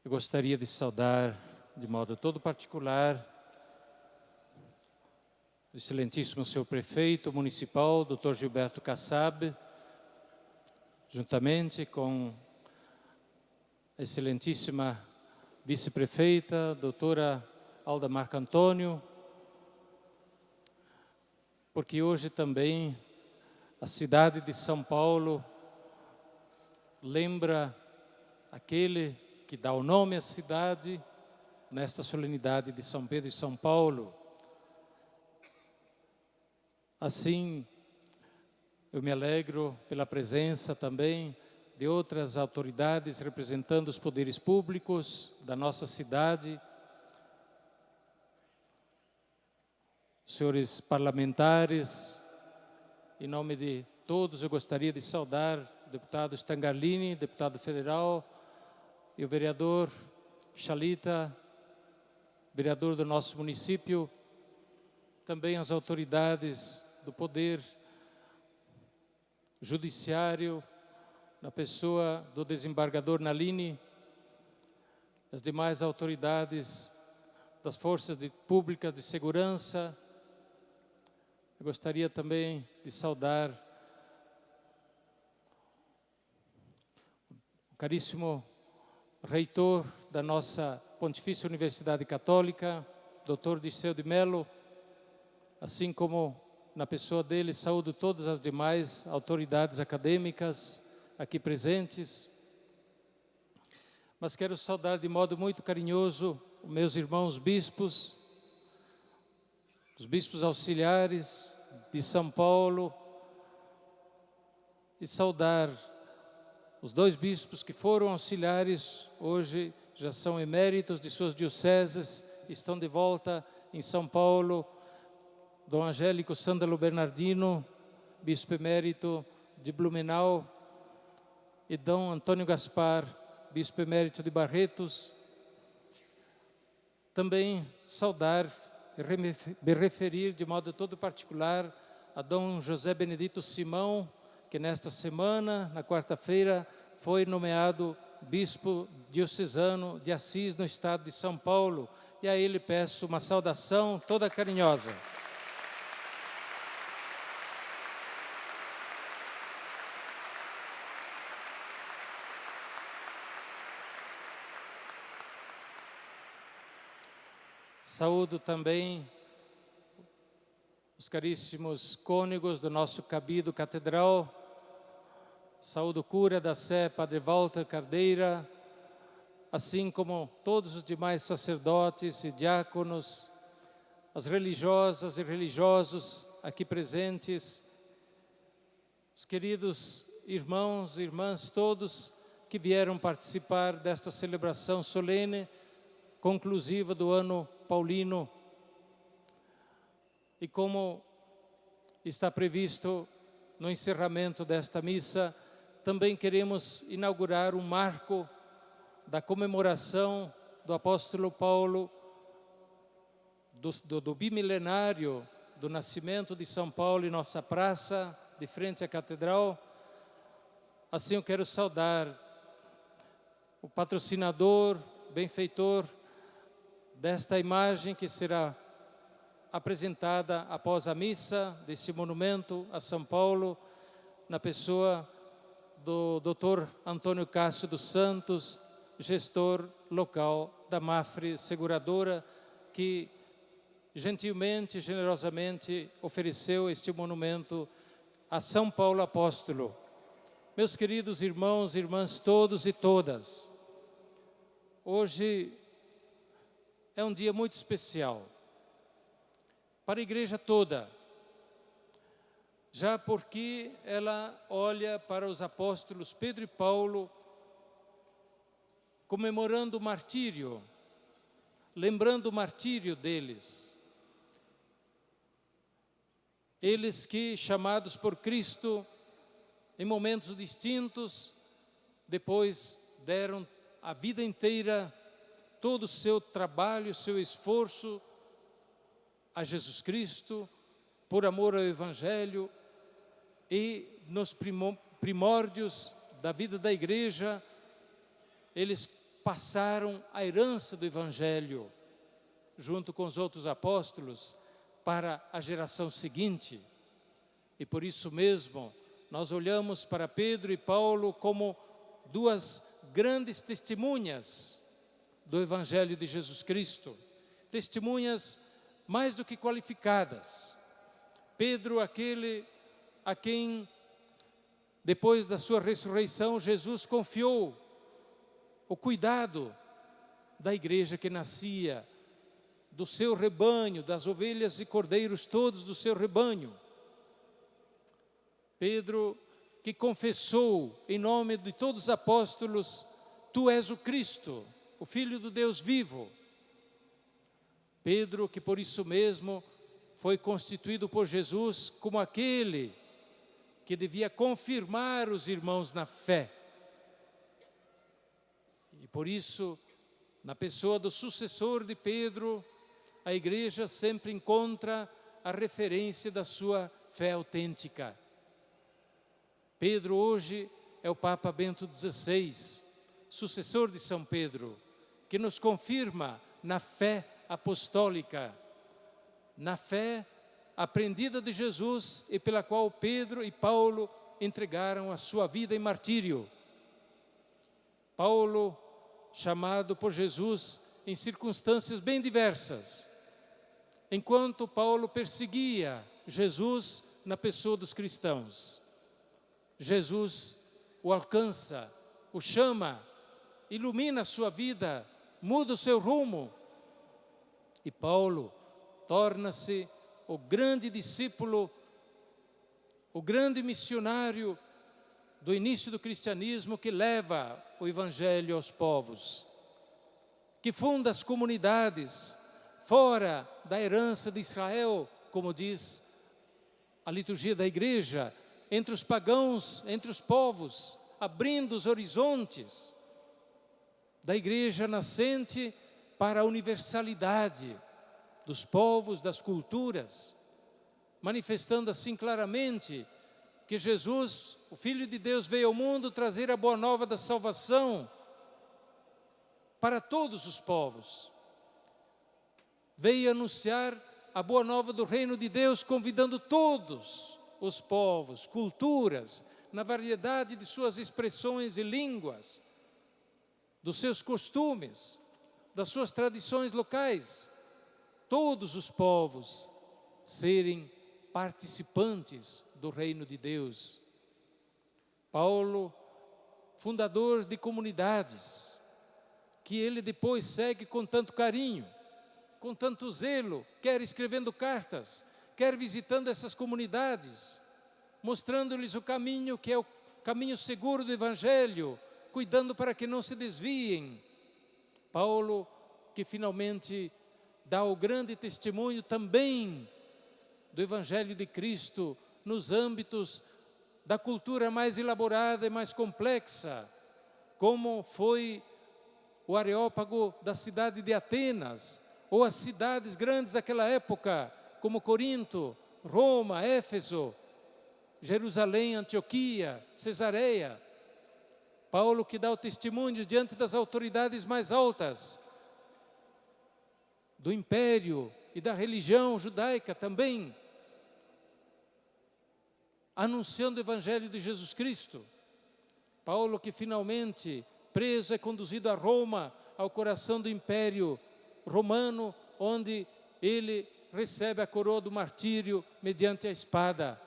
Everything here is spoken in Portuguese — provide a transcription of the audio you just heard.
Eu gostaria de saudar, de modo todo particular, o excelentíssimo senhor prefeito municipal, Dr. Gilberto Kassab, juntamente com a excelentíssima vice-prefeita, doutora Alda Marco Antônio, porque hoje também a cidade de São Paulo lembra aquele que dá o nome à cidade nesta solenidade de São Pedro e São Paulo. Assim, eu me alegro pela presença também de outras autoridades representando os poderes públicos da nossa cidade, senhores parlamentares. Em nome de todos, eu gostaria de saudar o deputado Stangarlini, deputado federal, e o vereador Chalita, vereador do nosso município, também as autoridades do Poder Judiciário, na pessoa do desembargador Nalini, as demais autoridades das forças públicas de segurança. Eu gostaria também de saudar o caríssimo reitor da nossa Pontifícia Universidade Católica, Dr. Dirceu de Mello, assim como na pessoa dele saúdo todas as demais autoridades acadêmicas aqui presentes. Mas quero saudar de modo muito carinhoso os meus irmãos bispos, os bispos auxiliares de São Paulo, e saudar os dois bispos que foram auxiliares, hoje já são eméritos de suas dioceses, estão de volta em São Paulo, Dom Angélico Sândalo Bernardino, bispo emérito de Blumenau, e Dom Antônio Gaspar, bispo emérito de Barretos. Também saudar e me referir de modo todo particular a Dom José Benedito Simão, que nesta semana, na quarta-feira, foi nomeado bispo diocesano de Assis, no estado de São Paulo, e a ele peço uma saudação toda carinhosa. Saúdo também os caríssimos cônegos do nosso cabido catedral. Saúdo o cura da Sé, Padre Walter Cardeira, assim como todos os demais sacerdotes e diáconos, as religiosas e religiosos aqui presentes, os queridos irmãos e irmãs todos que vieram participar desta celebração solene, conclusiva do ano paulino. E como está previsto no encerramento desta missa, também queremos inaugurar um marco da comemoração do apóstolo Paulo, do bimilenário do nascimento de São Paulo em nossa praça, de frente à catedral. Assim eu quero saudar o patrocinador, benfeitor desta imagem que será apresentada após a missa desse monumento a São Paulo, na pessoa do Dr. Antônio Cássio dos Santos, gestor local da Mafre Seguradora, que gentilmente, generosamente ofereceu este monumento a São Paulo Apóstolo. Meus queridos irmãos e irmãs todos e todas, hoje é um dia muito especial para a igreja toda, já porque ela olha para os apóstolos Pedro e Paulo, comemorando o martírio, lembrando o martírio deles. Eles que, chamados por Cristo, em momentos distintos, depois deram a vida inteira, todo o seu trabalho, o seu esforço a Jesus Cristo, por amor ao Evangelho, e nos primórdios da vida da igreja, eles passaram a herança do Evangelho, junto com os outros apóstolos, para a geração seguinte. E por isso mesmo, nós olhamos para Pedro e Paulo como duas grandes testemunhas do Evangelho de Jesus Cristo. Testemunhas mais do que qualificadas. Pedro, aquele a quem, depois da sua ressurreição, Jesus confiou o cuidado da igreja que nascia, do seu rebanho, das ovelhas e cordeiros todos do seu rebanho. Pedro, que confessou em nome de todos os apóstolos: Tu és o Cristo, o Filho do Deus vivo. Pedro, que por isso mesmo foi constituído por Jesus como aquele que devia confirmar os irmãos na fé. E por isso, na pessoa do sucessor de Pedro, a igreja sempre encontra a referência da sua fé autêntica. Pedro hoje é o Papa Bento XVI, sucessor de São Pedro, que nos confirma na fé apostólica, na fé aprendida de Jesus e pela qual Pedro e Paulo entregaram a sua vida em martírio. Paulo, chamado por Jesus em circunstâncias bem diversas, enquanto Paulo perseguia Jesus na pessoa dos cristãos, Jesus o alcança, o chama, ilumina a sua vida, muda o seu rumo. E Paulo torna-se o grande discípulo, o grande missionário do início do cristianismo, que leva o Evangelho aos povos, que funda as comunidades fora da herança de Israel, como diz a liturgia da igreja, entre os pagãos, entre os povos, abrindo os horizontes da igreja nascente para a universalidade dos povos, das culturas, manifestando assim claramente que Jesus, o Filho de Deus, veio ao mundo trazer a boa nova da salvação para todos os povos. Veio anunciar a boa nova do reino de Deus, convidando todos os povos, culturas, na variedade de suas expressões e línguas, dos seus costumes, das suas tradições locais, todos os povos serem participantes do reino de Deus. Paulo, fundador de comunidades, que ele depois segue com tanto carinho, com tanto zelo, quer escrevendo cartas, quer visitando essas comunidades, mostrando-lhes o caminho que é o caminho seguro do Evangelho, cuidando para que não se desviem. Paulo, que finalmente dá o grande testemunho também do Evangelho de Cristo nos âmbitos da cultura mais elaborada e mais complexa, como foi o Areópago da cidade de Atenas, ou as cidades grandes daquela época, como Corinto, Roma, Éfeso, Jerusalém, Antioquia, Cesareia. Paulo, que dá o testemunho diante das autoridades mais altas do império e da religião judaica também, anunciando o Evangelho de Jesus Cristo. Paulo, que finalmente, preso, é conduzido a Roma, ao coração do império romano, onde ele recebe a coroa do martírio mediante a espada.